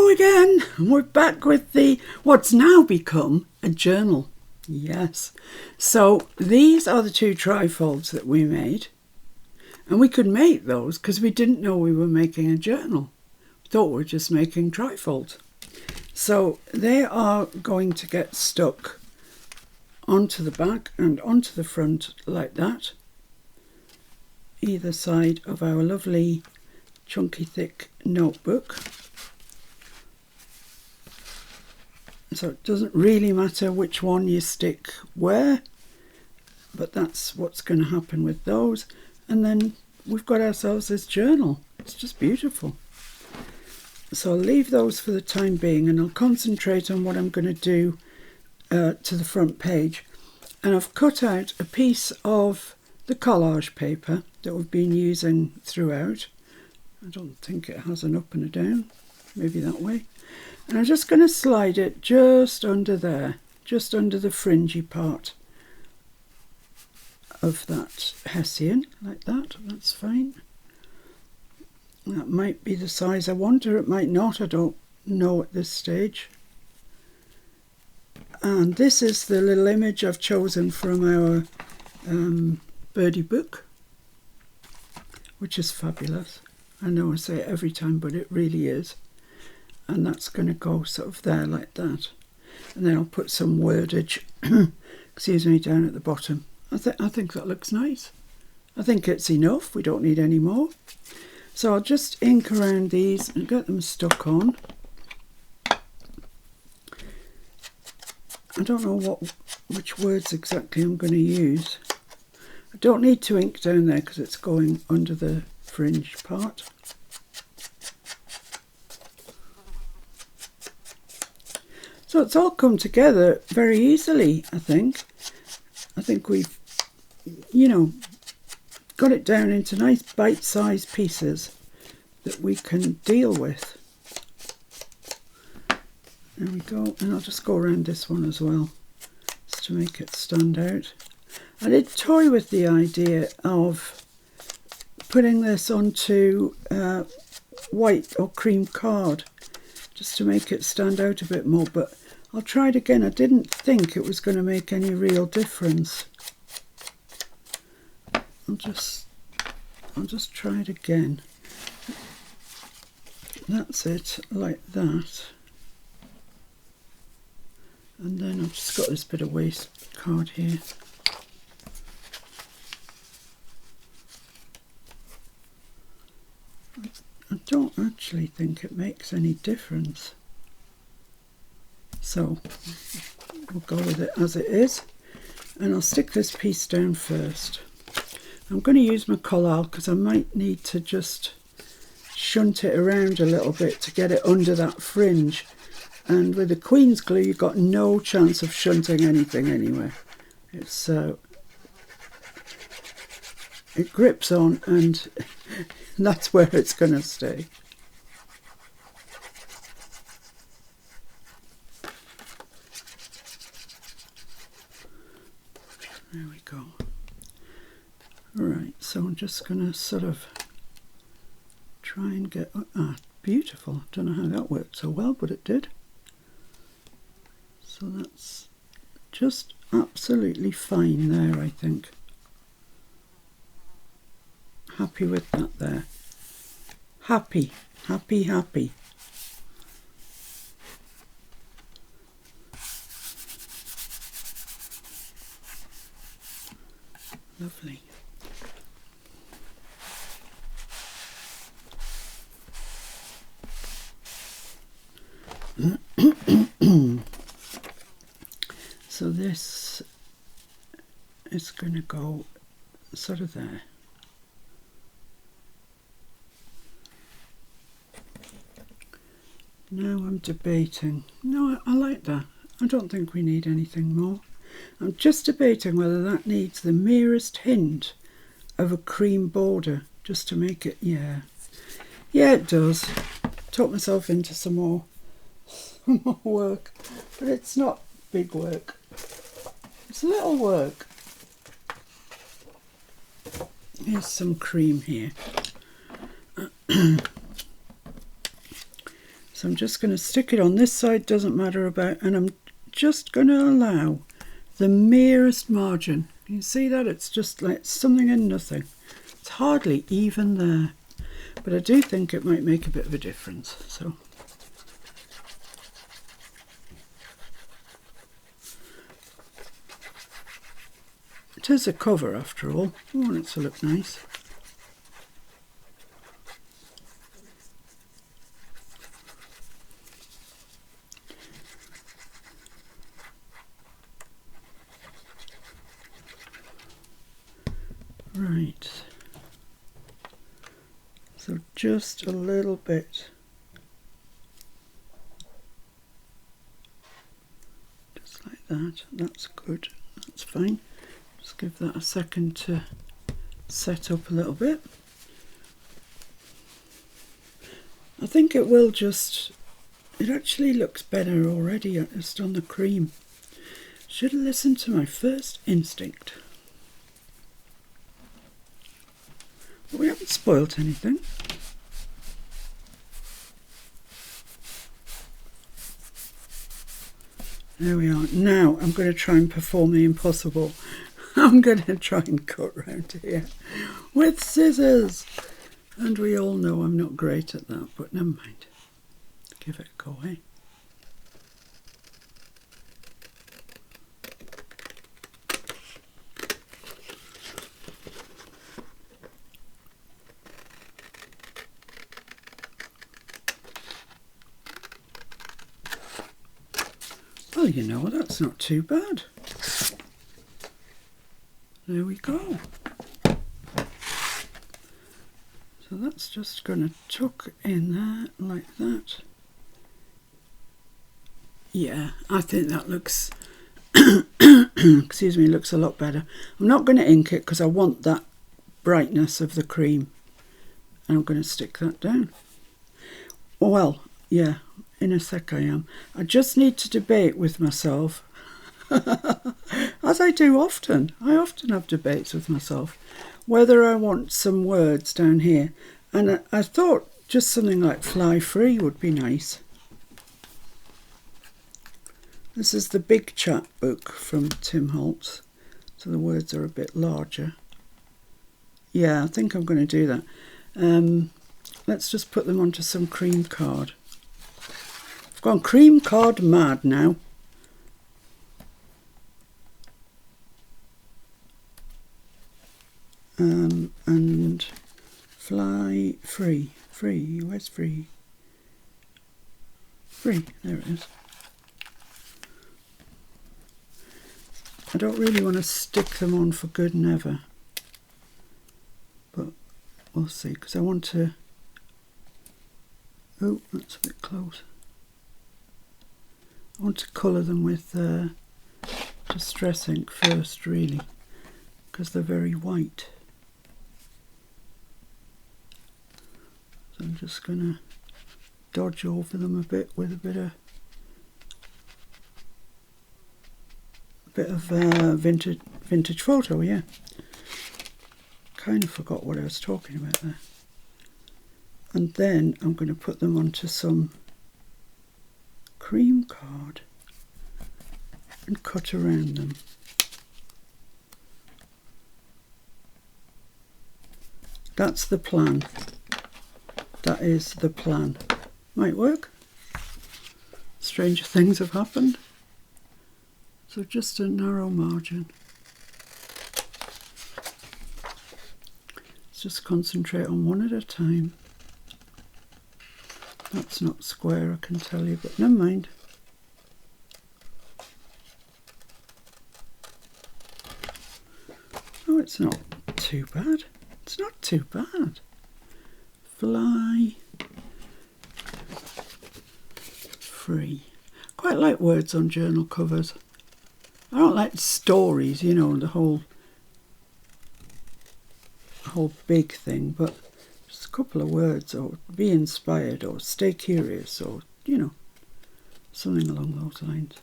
Hello again. We're back with what's now become a journal. Yes. So these are the two trifolds that we made. And we could make those because we didn't know we were making a journal. We thought we were just making trifolds. So they are going to get stuck onto the back and onto the front like that. Either side of our lovely chunky thick notebook. So it doesn't really matter which one you stick where, but that's what's going to happen with those. And then we've got ourselves this journal. It's just beautiful. So I'll leave those for the time being and I'll concentrate on what I'm going to do to the front page. And I've cut out a piece of the collage paper that we've been using throughout. I don't think it has an up and a down, maybe that way. And I'm just going to slide it just under there, just under the fringy part of that hessian, like that. That's fine. That might be the size I want, or it might not. I don't know at this stage. And this is the little image I've chosen from our birdie book, which is fabulous. I know I say it every time, but it really is. And that's going to go sort of there like that. And then I'll put some wordage, excuse me, down at the bottom. I think that looks nice. I think it's enough. We don't need any more. So I'll just ink around these and get them stuck on. I don't know which words exactly I'm going to use. I don't need to ink down there because it's going under the fringe part. So it's all come together very easily, I think. I think we've, got it down into nice bite-sized pieces that we can deal with. There we go. And I'll just go around this one as well, just to make it stand out. I did toy with the idea of putting this onto white or cream card, just to make it stand out a bit more, but I'll try it again. I didn't think it was going to make any real difference. I'll just try it again. That's it, like that. And then I've just got this bit of waste card here. I don't actually think it makes any difference. So we'll go with it as it is. And I'll stick this piece down first. I'm going to use my collal because I might need to just shunt it around a little bit to get it under that fringe. And with the Queen's glue, you've got no chance of shunting anything anywhere. It's it grips on, and that's where it's going to stay. There we go. Right, so I'm just going to sort of try and get... beautiful. Don't know how that worked so well, but it did. So that's just absolutely fine there, I think. Happy with that there. Happy, happy, happy. Lovely. So this is going to go sort of there. Now I'm debating. No, I like that. I don't think we need anything more. I'm just debating whether that needs the merest hint of a cream border, just to make it, yeah, it does. Talk myself into some more work, but it's not big work. It's little work. Here's some cream here. So I'm just going to stick it on this side, doesn't matter about, and I'm just going to allow the merest margin. You see that? It's just like something and nothing. It's hardly even there. But I do think it might make a bit of a difference. So it is a cover after all. I want it to look nice. Right. So just a little bit. Just like that. That's good. That's fine. Just give that a second to set up a little bit. I think it will just, it actually looks better already just on the cream. Should have listened to my first instinct. But we haven't spoilt anything. There we are. Now I'm going to try and perform the impossible. I'm going to try and cut round here with scissors. And we all know I'm not great at that, but never mind. Give it a go, eh? Well, you know, that's not too bad. There we go. So that's just going to tuck in there like that. Yeah, I think that looks, excuse me, looks a lot better. I'm not going to ink it because I want that brightness of the cream. And I'm going to stick that down. Well, yeah, in a sec I am. I just need to debate with myself, as I do often. I often have debates with myself, whether I want some words down here. And I thought just something like fly free would be nice. This is the Big Chat book from Tim Holtz, so the words are a bit larger. Yeah, I think I'm going to do that. Let's just put them onto some cream card. I've gone cream card mad now. And fly free. Free, where's free? Free, there it is. I don't really want to stick them on for good and ever. But we'll see, because I want to... Oh, that's a bit close. I want to colour them with Distress ink first, really, because they're very white. So I'm just going to dodge over them a bit with a bit of vintage photo, yeah. Kind of forgot what I was talking about there. And then I'm going to put them onto some cream card and cut around them. That's the plan. That is the plan. Might work. Stranger things have happened. So just a narrow margin. Let's just concentrate on one at a time. That's not square, I can tell you, but never mind. Oh, it's not too bad. It's not too bad. Fly free. Quite like words on journal covers. I don't like stories, you know, the whole big thing, but just a couple of words, or be inspired, or stay curious, or, you know, something along those lines.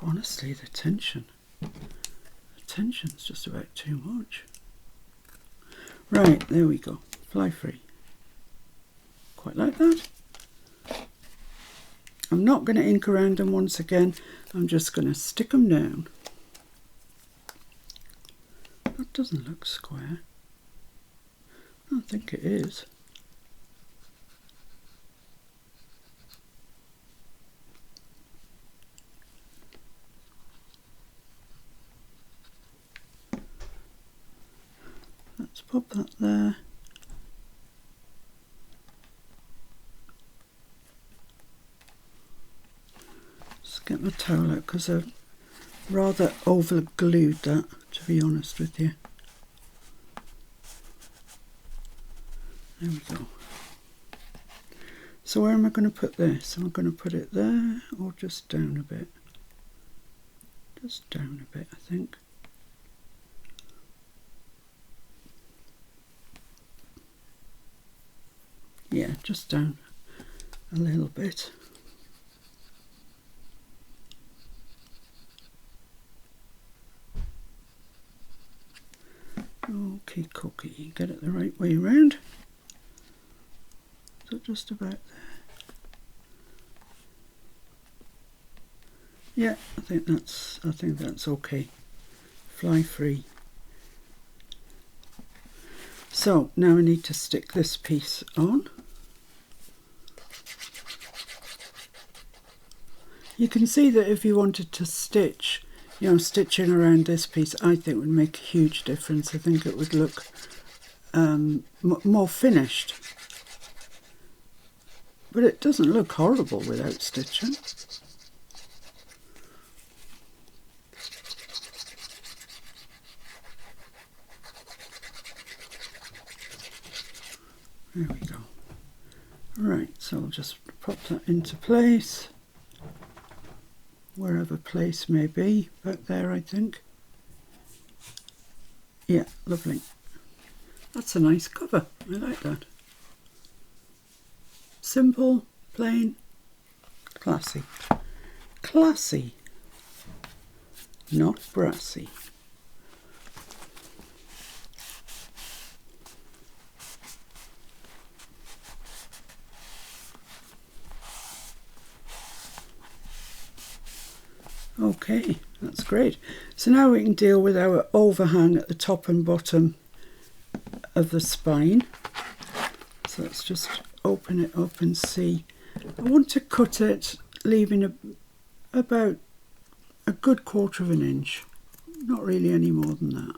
Honestly, the tension's just about too much. Right, there we go. Fly free. quite like that. I'm not going to ink around them once again. I'm just going to stick them down. That doesn't look square. I think it is. Let's pop that there. Just get my towel out because I've rather over glued that, to be honest with you. There we go. So where am I going to put this? Am I going to put it there or just down a bit? Just down a bit, I think. Yeah, just down a little bit. Okay, cookie, get it the right way around. So just about there. Yeah, I think that's okay. Fly free. So now I need to stick this piece on. You can see that if you wanted to stitch, stitching around this piece, I think would make a huge difference. I think it would look more finished. But it doesn't look horrible without stitching. There we go. Right, so I'll just pop that into place. Wherever place may be, back there I think. Yeah, lovely. That's a nice cover, I like that. Simple, plain, classy. Classy, not brassy. Okay, that's great. So now we can deal with our overhang at the top and bottom of the spine. So let's just open it up and see. I want to cut it leaving about a good 1/4 of an inch, not really any more than that.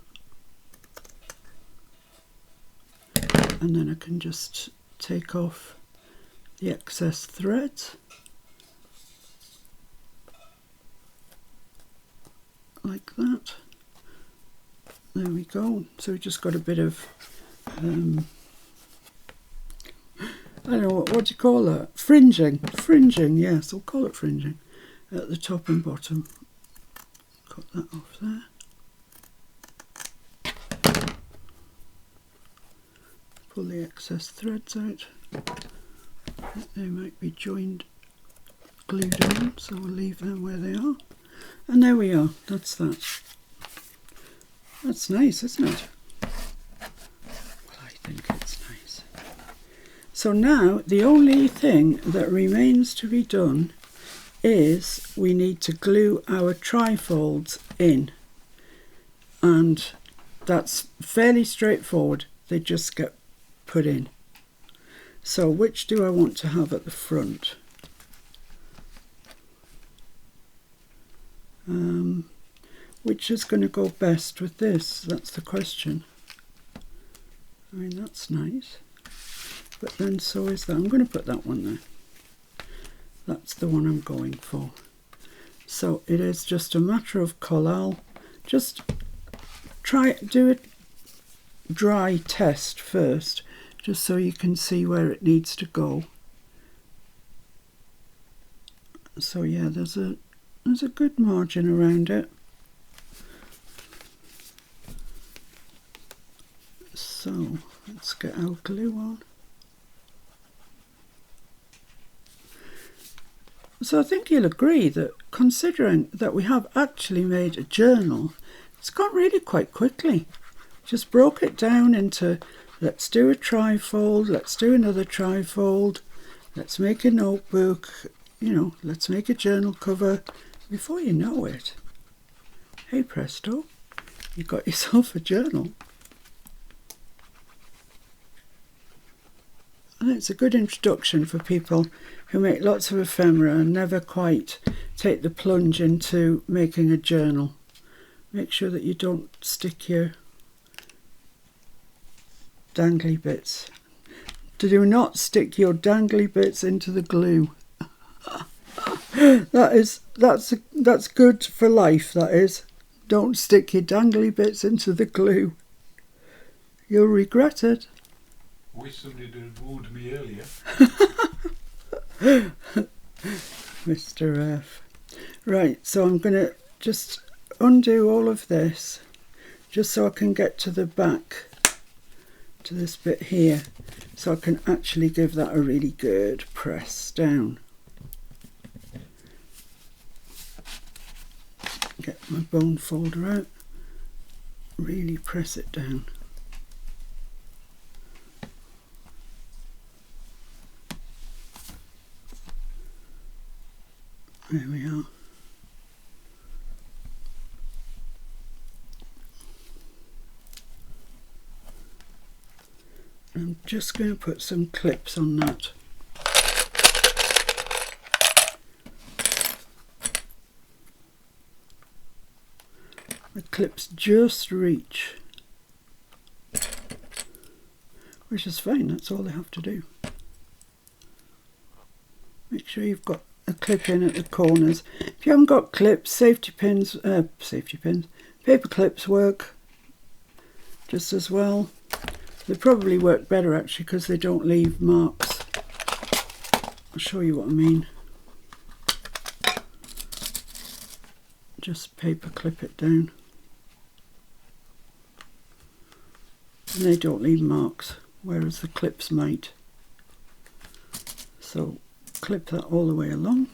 And then I can just take off the excess threads. Like that. There we go. So we just got a bit of I don't know what do you call that? Fringing, yes, we'll call it fringing at the top and bottom. Cut that off there. Pull the excess threads out. They might be joined, glued on, so we'll leave them where they are. And there we are, that's that. That's nice, isn't it? Well, I think it's nice. So now the only thing that remains to be done is we need to glue our trifolds in. And that's fairly straightforward, they just get put in. So which do I want to have at the front? Which is going to go best with this? That's the question. I mean, that's nice. But then so is that. I'm going to put that one there. That's the one I'm going for. So it is just a matter of collal. Just do a dry test first, just so you can see where it needs to go. So yeah, there's a good margin around it. So let's get our glue on. So I think you'll agree that considering that we have actually made a journal, it's gone really quite quickly. Just broke it down into let's do a trifold, let's do another trifold, let's make a notebook, you know, let's make a journal cover. Before you know it, hey presto, you got yourself a journal. And it's a good introduction for people who make lots of ephemera and never quite take the plunge into making a journal. Make sure that you don't stick your dangly bits. Do not stick your dangly bits into the glue. That's good for life, that is. Don't stick your dangly bits into the glue. You'll regret it. Wish somebody had wooed me earlier. Mr. F. Right, so I'm going to just undo all of this just so I can get to the back, to this bit here, so I can actually give that a really good press down. Get my bone folder out, really press it down. There we are. I'm just going to put some clips on that. The clips just reach, which is fine, that's all they have to do. Make sure you've got a clip in at the corners. If you haven't got clips, safety pins, paper clips work just as well. They probably work better actually because they don't leave marks. I'll show you what I mean. Just paper clip it down. And they don't leave marks, whereas the clips might. So clip that all the way along.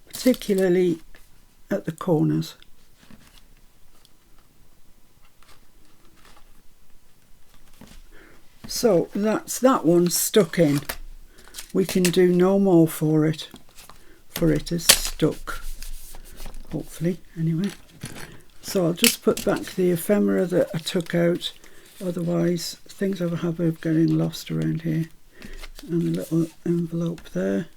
Particularly at the corners. So that's that one stuck in. We can do no more for it. For it is stuck. Hopefully, anyway. So I'll just put back the ephemera that I took out. Otherwise, things have a habit of getting lost around here. And a little envelope there.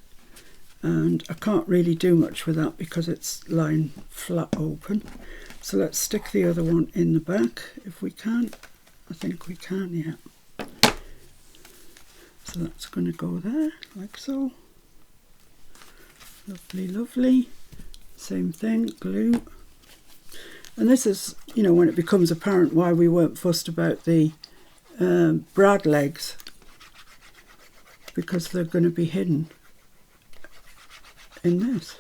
And I can't really do much with that because it's lying flat open. So let's stick the other one in the back if we can. I think we can, yeah. So that's going to go there, like so. Lovely, lovely. Same thing, glue. And this is, you know, when it becomes apparent why we weren't fussed about the brad legs, because they're going to be hidden in this.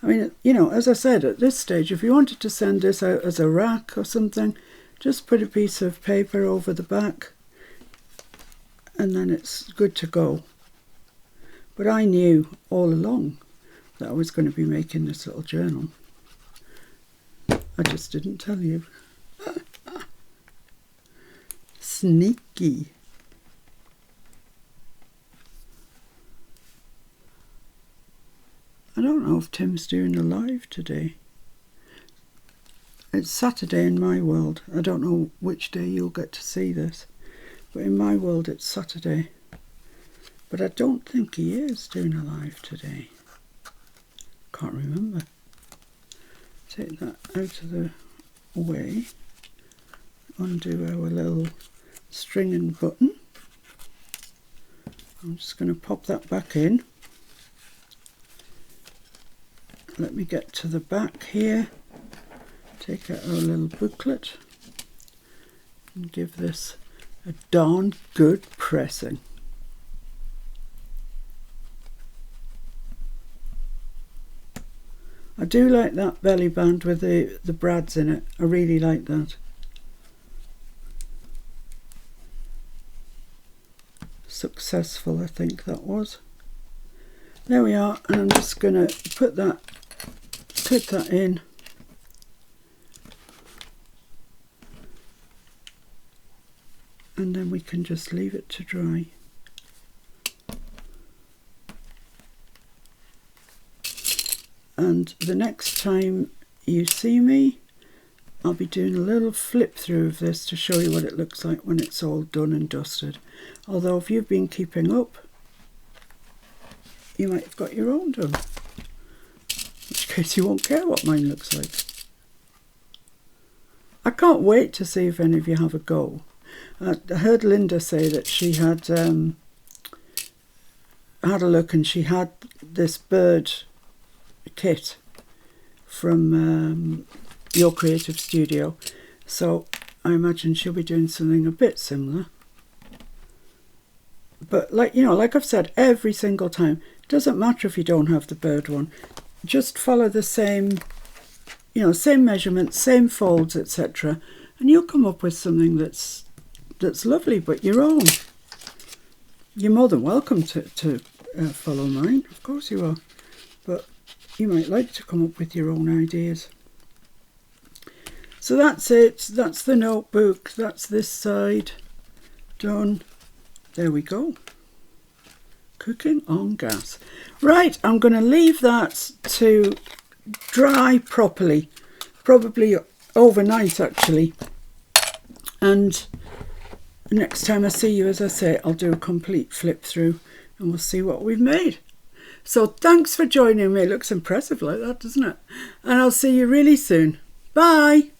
I mean, you know, as I said, at this stage, if you wanted to send this out as a rack or something, just put a piece of paper over the back and then it's good to go. But I knew all along that I was going to be making this little journal. I just didn't tell you. Sneaky. I don't know if Tim's doing a live today. It's Saturday in my world. I don't know which day you'll get to see this, but in my world it's Saturday. But I don't think he is doing a live today. Can't remember. Take that out of the way. Undo our little string and button. I'm just going to pop that back in. Let me get to the back here, take out our little booklet and give this a darn good pressing. I do like that belly band with the brads in it. I really like that. Successful, I think that was. There we are, and I'm just going to put that in. And then we can just leave it to dry. And the next time you see me, I'll be doing a little flip through of this to show you what it looks like when it's all done and dusted. Although if you've been keeping up, you might have got your own done. In which case you won't care what mine looks like. I can't wait to see if any of you have a go. I heard Linda say that she had had a look, and she had this bird kit from Your Creative Studio, so I imagine she'll be doing something a bit similar. But like I've said every single time, it doesn't matter if you don't have the bird one, just follow the same same measurements, same folds, etc., and you'll come up with something that's lovely, but your own. You're more than welcome to follow mine, of course you are, but you might like to come up with your own ideas. So that's it, that's the notebook, that's this side done. There we go. Cooking on gas. Right, I'm going to leave that to dry properly, probably overnight actually, and next time I see you, as I say, I'll do a complete flip through and we'll see what we've made. So thanks for joining me. It looks impressive like that, doesn't it? And I'll see you really soon. Bye.